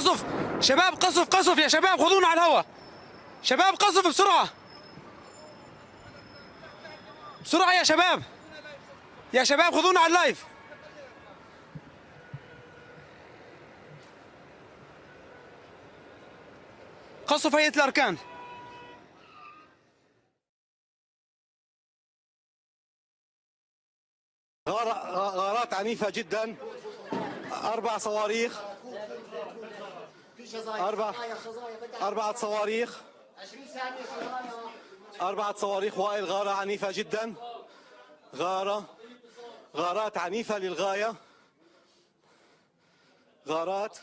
قصف شباب، قصف يا شباب، خذونا على الهواء. شباب قصف بسرعة بسرعة يا شباب، يا شباب خذونا على اللايف. قصف هيئة الأركان. غارات عنيفة جدا، 4 صواريخ، 4 صواريخ، 4 صواريخ. وائل، غارة عنيفة جدا، غارات عنيفة للغاية، غارات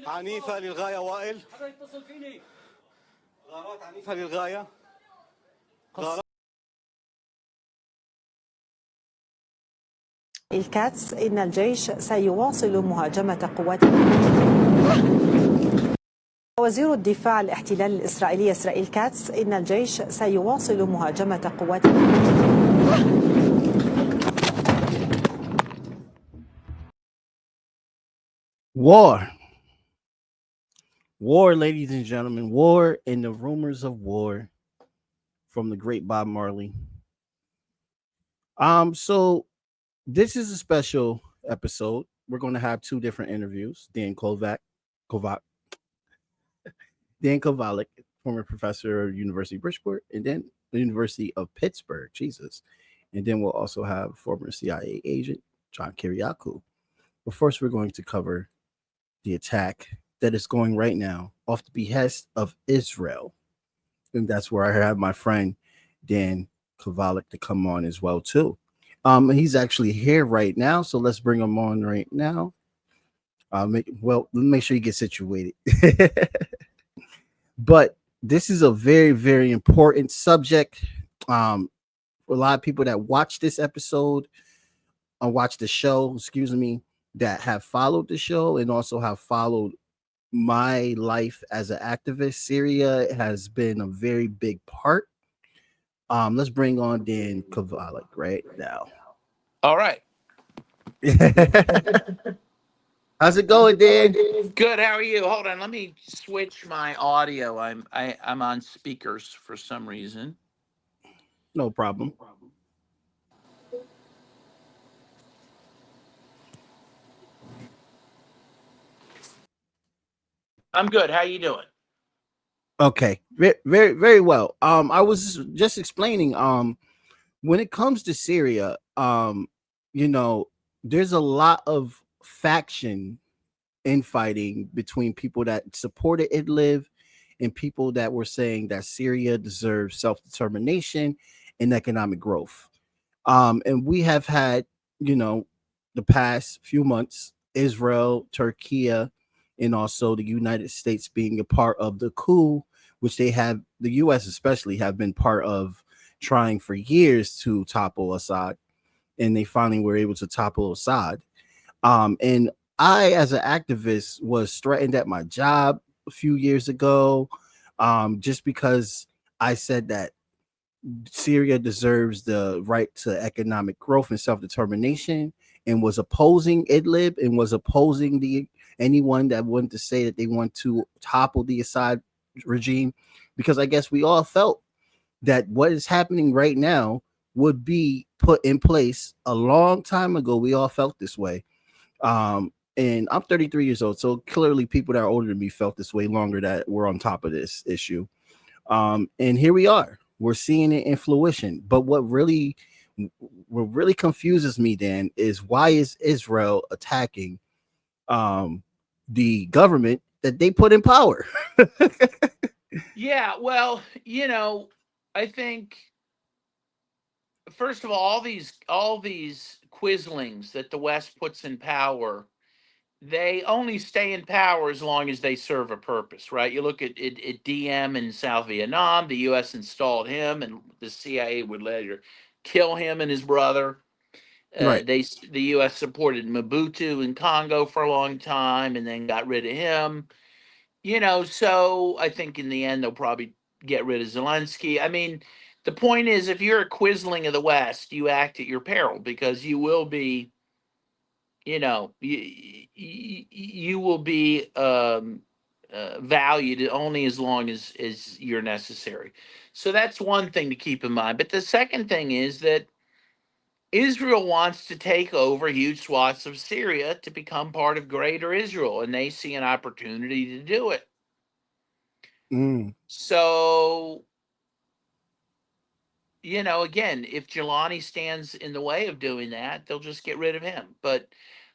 عنيفة للغاية. وائل، غارات عنيفة للغاية. الكاتس إن الجيش سيواصل مهاجمة قوات. وزير الدفاع الاحتلال الإسرائيلي إسرائيل كاتس إن الجيش سيواصل مهاجمة قوات. War, ladies and gentlemen, war and the rumors of war from the great Bob Marley. So this is a special episode. We're going to have 2 different interviews. Dan Kovalik, former professor of University of Bridgeport, and then the University of Pittsburgh, Jesus. And then we'll also have former CIA agent John Kiriakou. But first, we're going to cover the attack that is going right now off the behest of Israel. And that's where I have my friend Dan Kovalik to come on as well, too. He's actually here right now, so let's bring him on right now. Make sure you get situated. But this is a very, very important subject. For a lot of people that watch this episode, watch the show, that have followed the show and also have followed my life as an activist, Syria has been a very big part. Let's bring on Dan Kovalik right now. All right. How's it going, Dan? Good. How are you? Hold on. Let me switch my audio. I'm on speakers for some reason. No problem. I'm good. How you doing? Okay. Very, very, very well. I was just explaining, when it comes to Syria, there's a lot of faction infighting between people that supported Idlib and people that were saying that Syria deserves self-determination and economic growth. And we have had, the past few months, Israel, Turkey, and also the United States being a part of the coup, which the U.S. especially have been part of trying for years to topple Assad, and they finally were able to topple Assad. And I, as an activist, was threatened at my job a few years ago, just because I said that Syria deserves the right to economic growth and self-determination, and was opposing Idlib and was opposing anyone that wanted to say that they want to topple the Assad regime, because I guess we all felt that what is happening right now would be put in place a long time ago. We all felt this way. And I'm 33 years old, so clearly people that are older than me felt this way longer, that we're on top of this issue. And here we are. We're seeing it in fruition. But what really confuses me, Dan, is why is Israel attacking the government that they put in power? Yeah, well, I think first of all these quislings that the West puts in power, they only stay in power as long as they serve a purpose, right? You look at DM in South Vietnam, the U.S. installed him, and the CIA would later kill him and his brother. Right. The U.S. supported Mobutu in Congo for a long time, and then got rid of him. So I think in the end they'll probably get rid of Zelensky. I mean, the point is, if you're a quisling of the West, you act at your peril, because you will be you know, you will be valued only as long as you're necessary. So that's one thing to keep in mind. But the second thing is that Israel wants to take over huge swaths of Syria to become part of greater Israel, and they see an opportunity to do it. So, you know, again, if Jelani stands in the way of doing that, they'll just get rid of him. But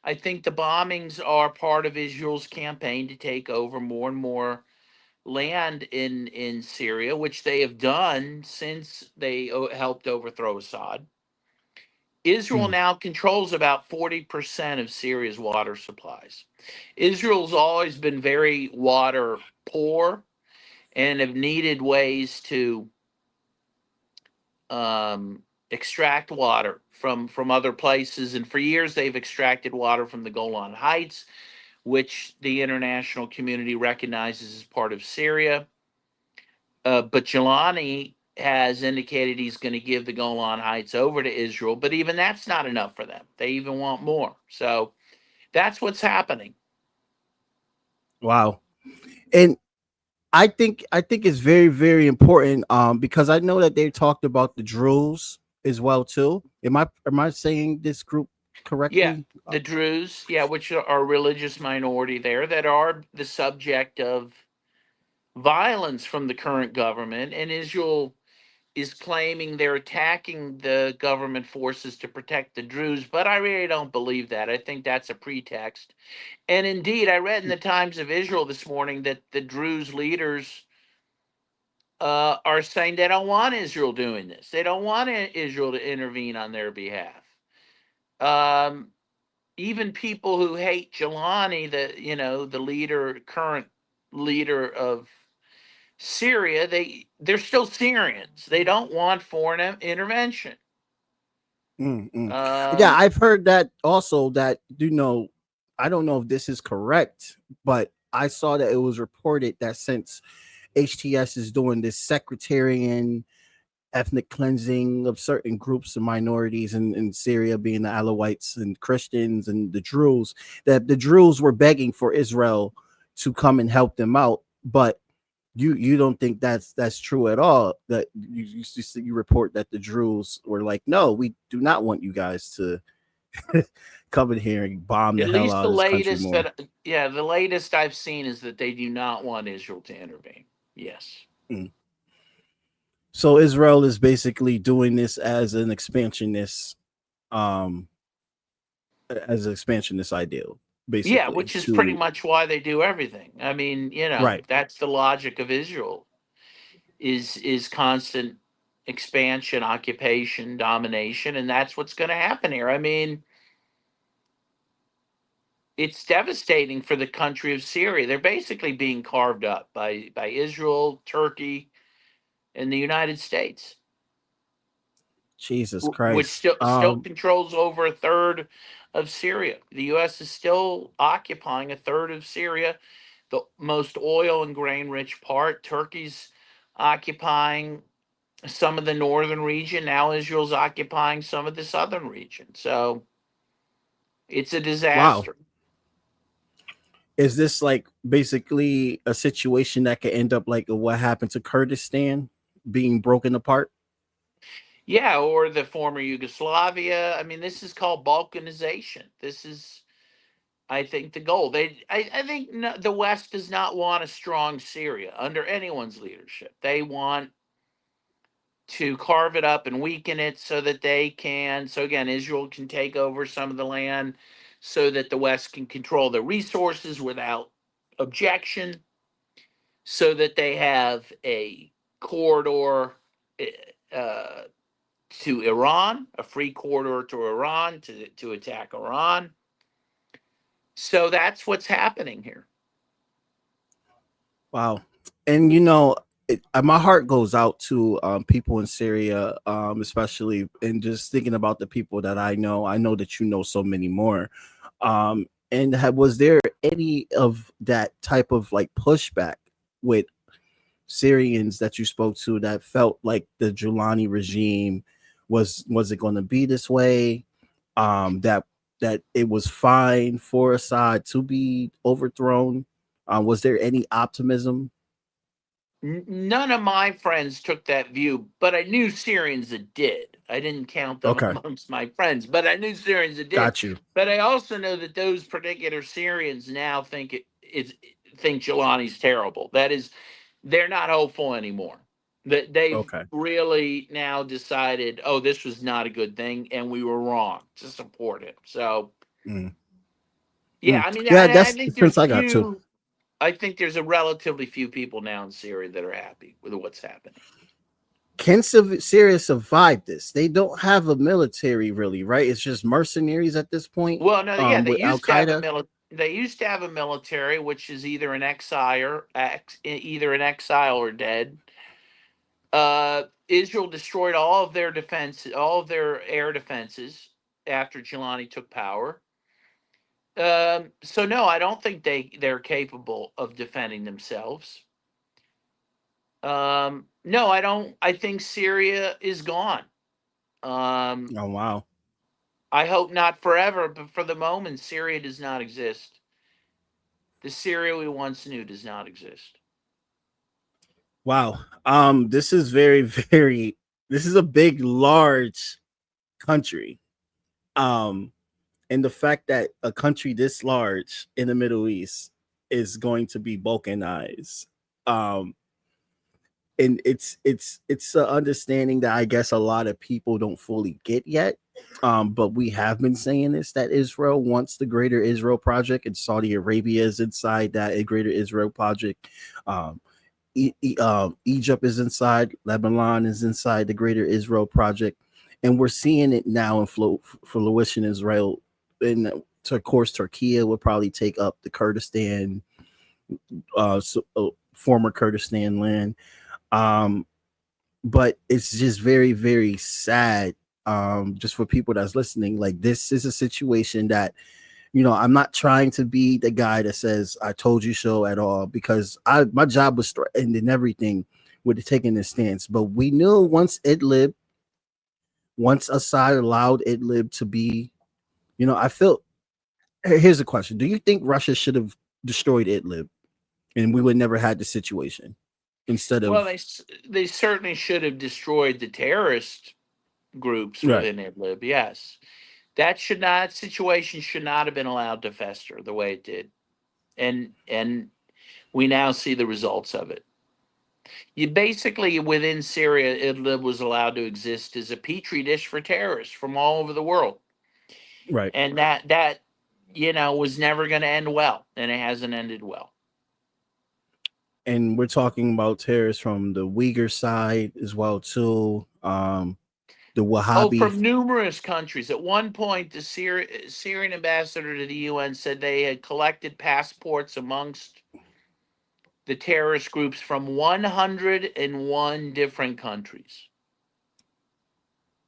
I think the bombings are part of Israel's campaign to take over more and more land in Syria, which they have done since they helped overthrow Assad. Israel now controls about 40% of Syria's water supplies. Israel's always been very water poor and have needed ways to extract water from other places. And for years, they've extracted water from the Golan Heights, which the international community recognizes as part of Syria. But Jelani has indicated he's going to give the Golan Heights over to Israel, but even that's not enough for them. They even want more. So that's what's happening. Wow. And I think it's very, very important because I know that they talked about the Druze as well too. Am I saying this group correctly? Yeah, the Druze, yeah, which are a religious minority there that are the subject of violence from the current government, and Israel is claiming they're attacking the government forces to protect the Druze, but I really don't believe that. I think that's a pretext. And indeed, I read in the Times of Israel this morning that the Druze leaders are saying they don't want Israel doing this. They don't want Israel to intervene on their behalf. Even people who hate Jelani, the current leader of Syria, they're still Syrians. They don't want foreign intervention. Yeah, I've heard that also. That I don't know if this is correct, but I saw that it was reported that since HTS is doing this sectarian ethnic cleansing of certain groups of minorities in Syria, being the Alawites and Christians and the Druze, that the Druze were begging for Israel to come and help them out. But you don't think that's true at all? That you report that the Druze were like, no, we do not want you guys to come in here and bomb the hell out of this country more. The latest I've seen is that they do not want Israel to intervene. Yes. So Israel is basically doing this as an expansionist ideal, basically. Yeah, which is pretty much why they do everything. I mean, right. That's the logic of Israel is constant expansion, occupation, domination, and that's what's going to happen here. I mean, it's devastating for the country of Syria. They're basically being carved up by Israel, Turkey, and the United States. Jesus Christ. Which still controls over a third of Syria. The U.S. is still occupying a third of Syria, the most oil and grain rich part. Turkey's occupying some of the northern region. Now Israel's occupying some of the southern region. So it's a disaster. Wow. Is this like basically a situation that could end up like what happened to Kurdistan being broken apart? Yeah, or the former Yugoslavia. I mean, this is called balkanization. This is, I think, the goal. I think the West does not want a strong Syria under anyone's leadership. They want to carve it up and weaken it so that Israel can take over some of the land so that the West can control the resources without objection, so that they have a corridor to Iran, a free corridor to Iran to attack Iran. So that's what's happening here. Wow. And my heart goes out to people in Syria, especially, and just thinking about the people that I know. I know that you know so many more. And was there any of that type of like pushback with Syrians that you spoke to that felt like the Jolani regime was it going to be this way? That that it was fine for Assad to be overthrown? Was there any optimism? None of my friends took that view, but I knew Syrians that did. I didn't count them Okay, amongst my friends, but I knew Syrians that did. got you. But I also know that those particular Syrians now think think Jolani's terrible. That is, they're not hopeful anymore. That they've Okay. really now decided, oh, this was not a good thing, and we were wrong to support it. So, Mm. yeah, I mean, Yeah, I that's the think sense there's I got too. few. I think there's a relatively few people now in Syria that are happy with what's happening. Can Syria survive this? They don't have a military, really, right? It's just mercenaries at this point. Well, no, yeah, they With Al used to have a Qaeda. They used to have a military, which is either an either an exile or dead. Israel destroyed all of their all of their air defenses after Jolani took power. So no, I don't think they're capable of defending themselves. No, I don't. I think Syria is gone. Oh wow. I hope not forever, but for the moment, Syria does not exist. The Syria we once knew does not exist. Wow. This is very, very. This is a big, large country. And the fact that a country this large in the Middle East is going to be balkanized. And it's an understanding that I guess a lot of people don't fully get yet. But we have been saying this, that Israel wants the Greater Israel Project, and Saudi Arabia is inside that Greater Israel Project. Egypt is inside, Lebanon is inside the Greater Israel Project, and we're seeing it now in fruition. Israel, and of course, Turkey would probably take up the Kurdistan, former Kurdistan land. But it's just very, very sad. Just for people that's listening, like, this is a situation that, I'm not trying to be the guy that says I told you so at all, because my job was threatened and everything with taking this stance. But we knew once Assad allowed Idlib to be, I felt. Here's a question: do you think Russia should have destroyed Idlib, and we would never had the situation instead of? Well, they certainly should have destroyed the terrorist groups Right. within Idlib. Yes, situation should not have been allowed to fester the way it did, and we now see the results of it. You basically, within Syria, Idlib was allowed to exist as a petri dish for terrorists from all over the world, Right. and that was never going to end well, and it hasn't ended well. And we're talking about terrorists from the Uyghur side as well too. The Wahhabi. From numerous countries. At one point, the Syrian ambassador to the UN said they had collected passports amongst the terrorist groups from 101 different countries.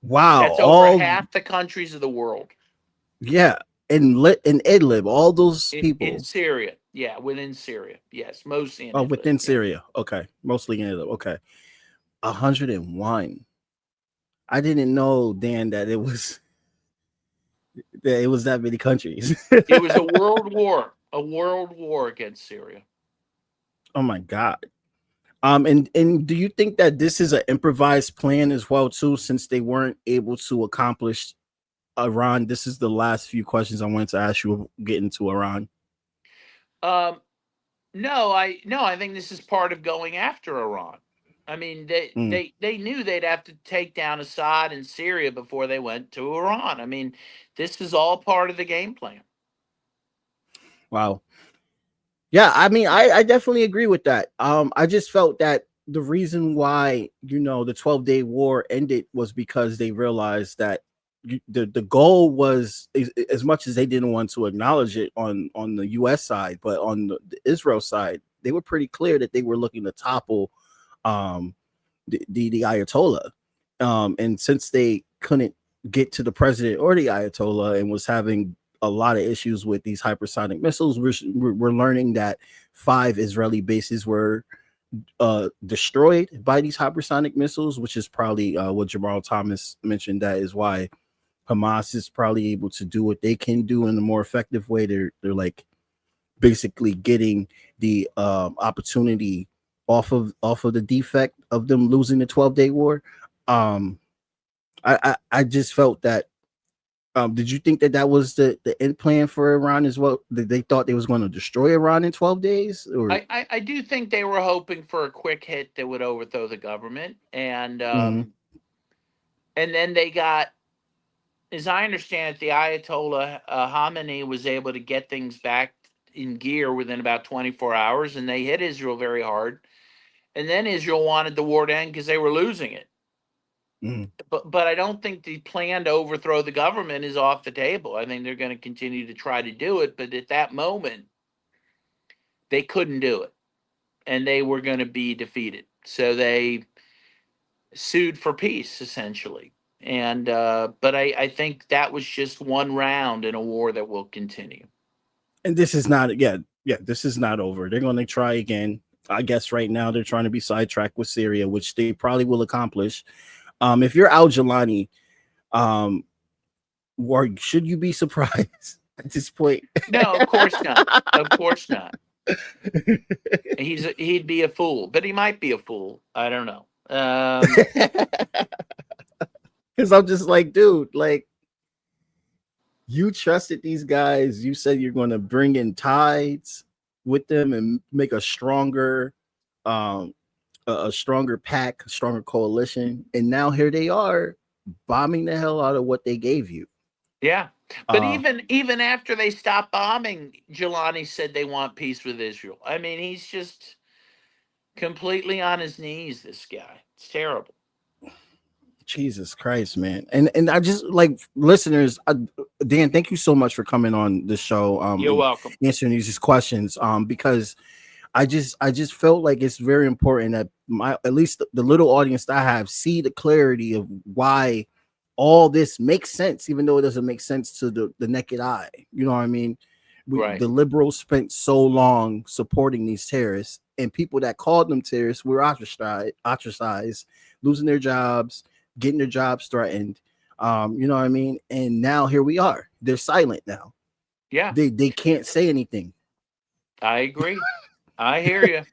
Wow. That's over half the countries of the world. Yeah. In Idlib, all those people. In Syria. Yeah, within Syria. Yes, mostly in Idlib. Within Syria. Okay. Mostly in Idlib. Okay. 101. I didn't know, Dan, that it was that many countries. It was a world war against Syria. Oh my God. And do you think that this is an improvised plan as well too, since they weren't able to accomplish Iran? This is the last few questions I wanted to ask you getting to Iran. No, I think this is part of going after Iran. I mean, they knew they'd have to take down Assad in Syria before they went to Iran. I mean, this is all part of the game plan. Wow. Yeah, I mean, I definitely agree with that. I just felt that the reason why, the 12-day war ended was because they realized that the goal was, as much as they didn't want to acknowledge it on the U.S. side, but on the Israel side, they were pretty clear that they were looking to topple the Ayatollah. And since they couldn't get to the president or the Ayatollah and was having a lot of issues with these hypersonic missiles, we're learning that 5 Israeli bases were destroyed by these hypersonic missiles, which is probably what Jamal Thomas mentioned. That is why Hamas is probably able to do what they can do in a more effective way. They're like basically getting the opportunity off of the defect of them losing the 12-day war. I just felt that. Did you think that was the end plan for Iran as well? That they thought they was going to destroy Iran in 12 days? Or I do think they were hoping for a quick hit that would overthrow the government, and then they got, as I understand it, the Ayatollah Khamenei was able to get things back in gear within about 24 hours, and they hit Israel very hard. And then Israel wanted the war to end because they were losing it. But I don't think the plan to overthrow the government is off the table. I think they're going to continue to try to do it, but at that moment, they couldn't do it, and they were going to be defeated. So they sued for peace, essentially. And but I think that was just one round in a war that will continue. And this is not, this is not over. They're going to try again. I guess right now they're trying to be sidetracked with Syria, which they probably will accomplish. If you're Al-Jolani, should you be surprised at this point? No, of course not. Of course not. He'd be a fool, but he might be a fool. I don't know. Because I'm just like, dude, like, you trusted these guys. You said you're going to bring in tides with them and make a stronger pack, a stronger coalition. And now here they are bombing the hell out of what they gave you. Yeah. But even after they stopped bombing, Jolani said they want peace with Israel. I mean, he's just completely on his knees, this guy. It's terrible. Jesus Christ, man. And I just, like, listeners, Dan, thank you so much for coming on the show. You're welcome. Answering these questions. Because I just felt like it's very important that at least the little audience that I have see the clarity of why all this makes sense, even though it doesn't make sense to the naked eye. You know what I mean? Right. The liberals spent so long supporting these terrorists, and people that called them terrorists were ostracized, losing their jobs, getting their jobs threatened. You know what I mean? And now here we are. They're silent now. Yeah. They can't say anything. I agree. I hear you.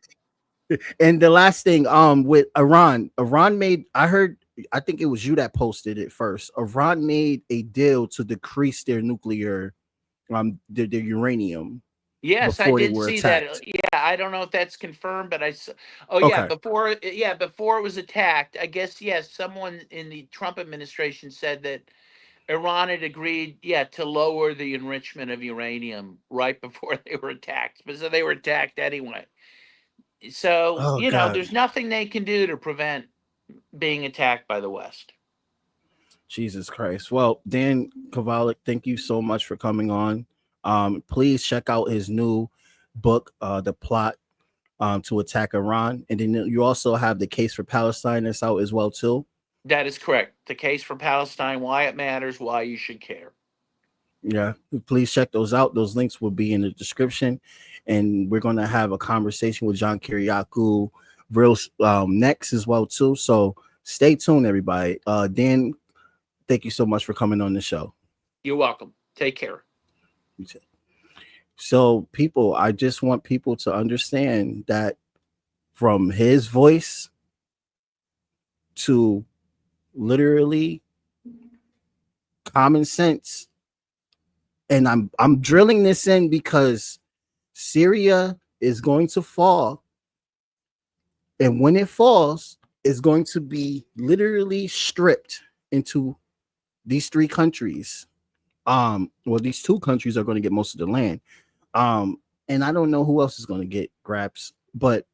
And the last thing, with Iran made, I think it was you that posted it first. Iran made a deal to decrease their nuclear, their uranium. Yes, I did see that. Yeah, I don't know if that's confirmed, but I saw. Oh, yeah, okay. before it was attacked, I guess, yes, someone in the Trump administration said that Iran had agreed, to lower the enrichment of uranium right before they were attacked. But so they were attacked anyway. So, there's nothing they can do to prevent being attacked by the West. Jesus Christ. Well, Dan Kovalik, thank you so much for coming on. Please check out his new book, The Plot to Attack Iran. And then you also have The Case for Palestine that's out as well, too. That is correct. The Case for Palestine, Why It Matters, Why You Should Care. Yeah, please check those out. Those links will be in the description. And we're going to have a conversation with John Kiriakou real next as well, too. So stay tuned, everybody. Dan, thank you so much for coming on the show. You're welcome. Take care. So, people, I just want people to understand that from his voice to literally common sense, and I'm drilling this in because Syria is going to fall, and when it falls, it's going to be literally stripped into these three countries. These two countries are going to get most of the land. And I don't know who else is going to get grabs, but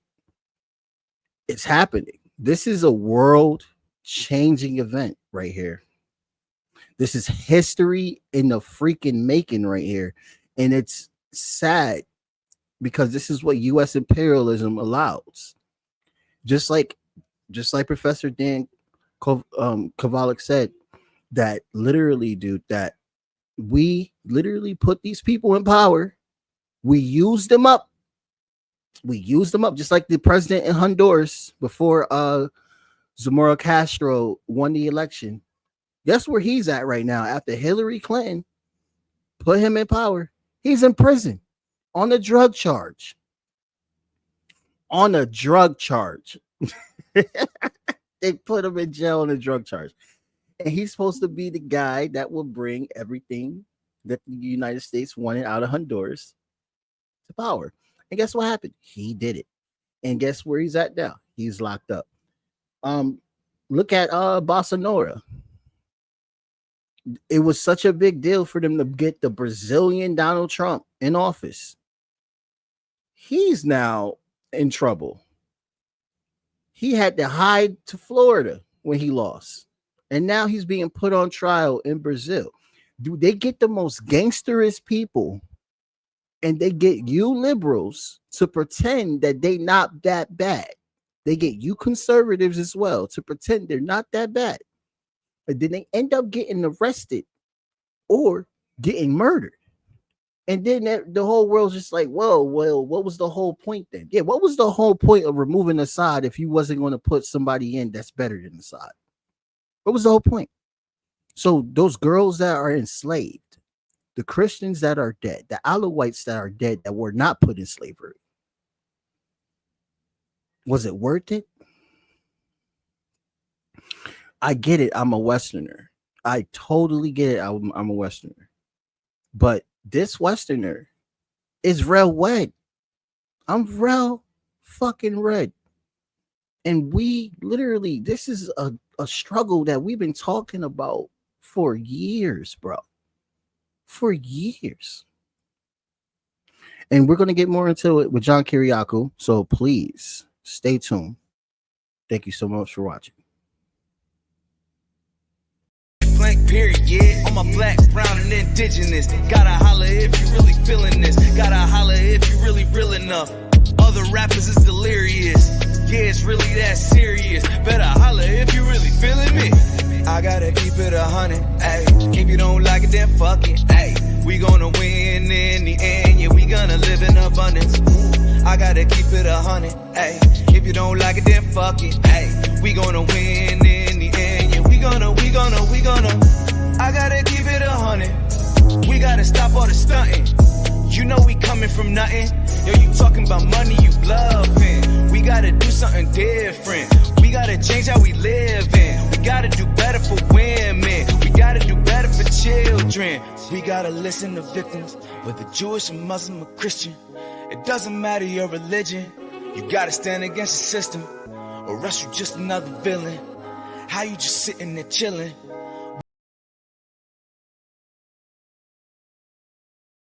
it's happening. This is a world-changing event right here. This is history in the freaking making right here. And it's sad because this is what U.S. imperialism allows. Just like Professor Dan Kovalik said, that literally, dude, that we literally put these people in power. We used them up. Just like the president in Honduras before Zamora Castro won the election. Guess where he's at right now after Hillary Clinton put him in power? He's in prison on a drug charge. On a drug charge. They put him in jail on a drug charge. And he's supposed to be the guy that will bring everything that the United States wanted out of Honduras to power. And guess what happened? He did it. And guess where he's at now? He's locked up. Look at Bolsonaro. It was such a big deal for them to get the Brazilian Donald Trump in office. He's now in trouble. He had to hide to Florida when he lost. And now he's being put on trial in Brazil. Do they get the most gangsterous people, and they get you liberals to pretend that they not that bad? They get you conservatives as well to pretend they're not that bad. But then they end up getting arrested or getting murdered. And then the whole world's just like, whoa, well, what was the whole point then? Yeah, what was the whole point of removing Assad if you wasn't going to put somebody in that's better than Assad? What was the whole point? So those girls that are enslaved, the Christians that are dead, the Alawites that are dead that were not put in slavery, was it worth it? I get it. I'm a Westerner. I totally get it. I'm a Westerner. But this Westerner is real red. I'm real fucking red. And we literally, this is a struggle that we've been talking about for years, bro. For years. And we're going to get more into it with John Kiriakou. So please stay tuned. Thank you so much for watching. Blank period, yeah. On my black, brown, and indigenous. Gotta holler if you really feeling this. Gotta holler if you really real enough. Other rappers is delirious. Yeah, it's really that serious. Better holler if you really feeling me. I gotta keep it 100, ayy. If you don't like it, then fuck it, ayy. We gonna win in the end, yeah, we gonna live in abundance. I gotta keep it 100, ayy. If you don't like it, then fuck it, ayy. We gonna win in the end, yeah, we gonna. I gotta keep it 100. We gotta stop all the stunting. You know we coming from nothing. Yo, you talking about money, you bluffing. We gotta do something different. We gotta change how we live in. We gotta do better for women. We gotta do better for children. We gotta listen to victims, whether Jewish or Muslim or Christian. It doesn't matter your religion. You gotta stand against the system, or else you just another villain. How you just sitting there chilling?